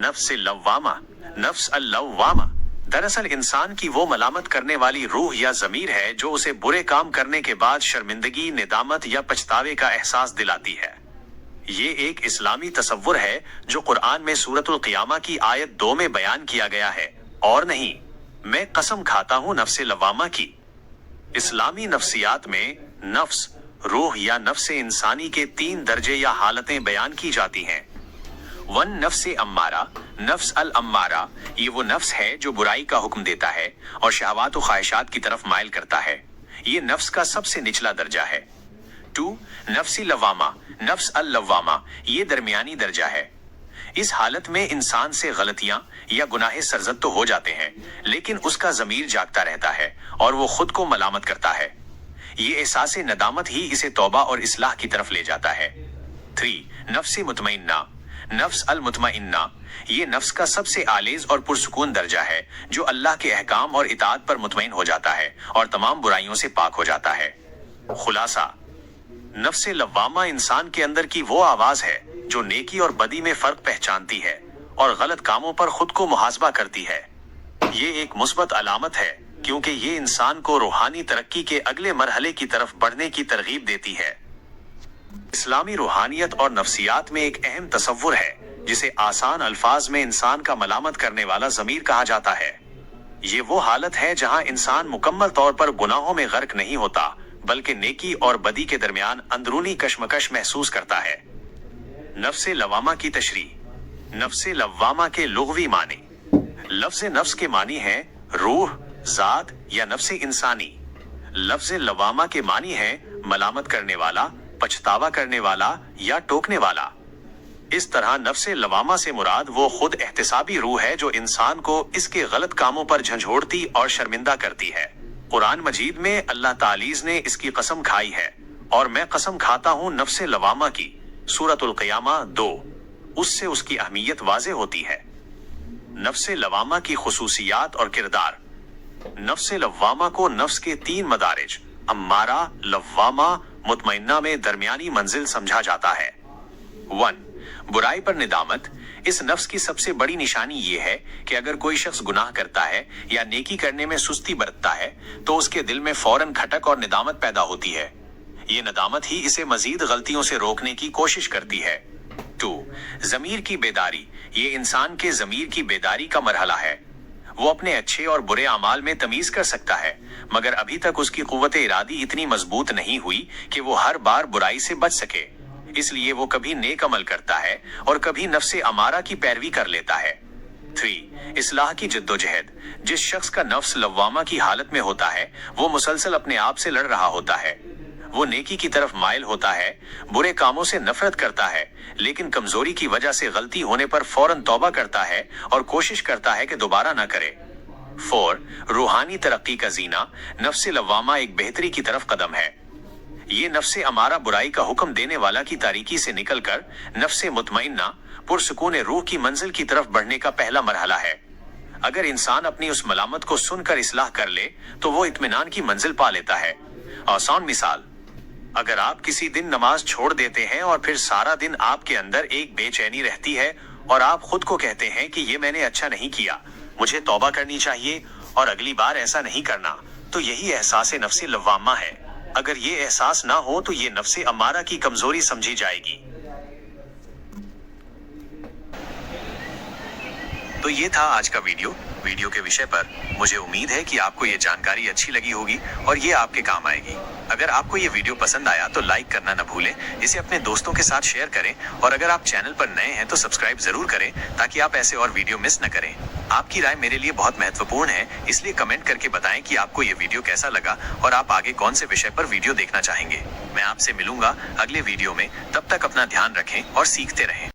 नफ्स लव्वामा, नफ्स अल-लव्वामा दरअसल इंसान की वो मलामत करने वाली रूह या ज़मीर है जो उसे बुरे काम करने के बाद शर्मिंदगी, निदामत या पछतावे का एहसास दिलाती है। ये एक इस्लामी तसव्वुर है जो कुरान में सूरतुल क़ियामा की आयत 2 में बयान किया गया है, और नहीं, मैं कसम खाता हूँ नफ्स लव्वामा की। इस्लामी नफ्सियात में नफ्स, रूह या नफ्स इंसानी के 3 दर्जे या हालतें बयान की जाती हैं। 1 नफ्स अम्मारा, नफ्स अल अम्मारा, ये वो नफ्स है जो बुराई का हुक्म देता है और शहवात व ख्वाहिशात की तरफ माइल करता है। ये नफ्स का सबसे निचला दर्जा है। 2 नफ्सी लव्वामा, नफ्स अल लव्वामा, ये दरमियानी दर्जा है। इस हालत में इंसान से गलतियां या गुनाहे सरजद तो हो जाते हैं, लेकिन उसका ज़मीर जागता रहता है और वो खुद को मलामत करता है। ये एहसास नदामत ही इसे तौबा और इस्लाह की तरफ ले जाता है। 3 नफ्सी मुतमइन्ना, नफ्स अल मुतमइन्ना, ये नफ्स का सबसे आलेज और पुरसुकून दर्जा है जो अल्लाह के अहकाम और इताअत पर मुतमईन हो जाता है और तमाम बुराइयों से पाक हो जाता है। खुलासा, नफ्स लव्वामा इंसान के अंदर की वो आवाज है जो नेकी और बदी में फर्क पहचानती है और गलत कामों पर खुद को मुहासबा करती है। ये एक मुस्बत अलामत है क्योंकि ये इंसान को रूहानी तरक्की के अगले मरहले की तरफ बढ़ने की तरगीब देती है। इस्लामी रूहानियत और नफ्सियात में एक अहम तसव्वुर है जिसे आसान अल्फाज में इंसान का मलामत करने वाला ज़मीर कहा जाता है। ये वो हालत है जहां इंसान मुकम्मल तौर पर गुनाहों में गर्क नहीं होता, बल्कि नेकी और बदी के दरमियान अंदरूनी कशमकश महसूस करता है। नफ्स लव्वामा की तशरीह। नफ्स लव्वामा के लुग़वी मानी। लफ्ज़ नफ्स के मानी है रूह, जात या नफ्स इंसानी। लफ्ज़ लव्वामा के मानी है मलामत करने वाला, पछतावा करने वाला या टोकने वाला। इस तरह नफ्स लव्वामा से मुराद वो खुद एहतिसाबी रूह है जो इंसान को इसके गलत कामों पर झंझोड़ती और शर्मिंदा करती है। कुरान मजीद में अल्लाह तालीज़ ने इसकी कसम खाई है, और मैं कसम खाता हूँ नफ्स लव्वामा की, सूरतुल क़ियामा 2, उससे उसकी अहमियत वाज़े होती है। नफ्स लव्वामा की खुसूसियात और किरदार। नफ्स लव्वामा को नफ्स के 3 मदारिज, अम्मारा, लव्वामा, मुतमइन्ना में दरमियानी मंजिल समझा जाता है। 1 बुराई पर निदामत। इस नफ्स की सबसे बड़ी निशानी ये है कि अगर कोई शख्स गुनाह करता है या नेकी करने में सुस्ती बरतता है तो उसके दिल में फौरन खटक और निदामत पैदा होती है। ये निदामत ही इसे मजीद गलतियों से रोकने की कोशिश करती है। 2 ज़मीर की बेदारी। ये इंसान के ज़मीर की बेदारी का मरहला है। वो अपने अच्छे और बुरे अमाल में तमीज कर सकता है, मगर अभी तक उसकी कुव्वत इरादी इतनी मजबूत नहीं हुई कि वो हर बार बुराई से बच सके। इसलिए वो कभी नेक अमल करता है और कभी नफ्से अमारा की पैरवी कर लेता है। 3 इस्लाह की जद्दोजहद। जिस शख्स का नफ्स लव्वामा की हालत में होता है वो मुसलसल अपने आप से लड़ रहा होता है। वो नेकी की तरफ माइल होता है, बुरे कामों से नफरत करता है, लेकिन कमजोरी की वजह से गलती होने पर फौरन तौबा करता है और कोशिश करता है कि दोबारा ना करे। 4 रूहानी तरक्की का जीना। नफ्स लव्वामा एक बेहतरी की तरफ कदम है। ये नफ्से अमारा बुराई का हुक्म देने वाला की तारीकी से निकलकर नफ्से मुतमइन्ना, पुरसुकून रूह की मंजिल की तरफ बढ़ने का पहला मरहला है। अगर इंसान अपनी उस मलामत को सुनकर इस्लाह कर ले तो वो इत्मीनान की मंजिल पा लेता है। आसान मिसाल, अगर आप किसी दिन नमाज छोड़ देते हैं और फिर सारा दिन आपके अंदर एक बेचैनी रहती है और आप खुद को कहते हैं कि ये मैंने अच्छा नहीं किया, मुझे तौबा करनी चाहिए और अगली बार ऐसा नहीं करना, तो यही एहसास नफ्स लव्वामा है। अगर ये एहसास ना हो तो ये नफ्स अमारा की कमजोरी समझी जाएगी। तो ये था आज का वीडियो के विषय पर। मुझे उम्मीद है कि आपको ये जानकारी अच्छी लगी होगी और ये आपके काम आएगी। अगर आपको ये वीडियो पसंद आया तो लाइक करना न भूलें, इसे अपने दोस्तों के साथ शेयर करें और अगर आप चैनल पर नए हैं तो सब्सक्राइब जरूर करें ताकि आप ऐसे और वीडियो मिस न करें। आपकी राय मेरे लिए बहुत महत्वपूर्ण है, इसलिए कमेंट करके बताएं कि आपको ये वीडियो कैसा लगा और आप आगे कौन से विषय पर वीडियो देखना चाहेंगे। मैं आपसे मिलूंगा अगले वीडियो में, तब तक अपना ध्यान रखें और सीखते रहें।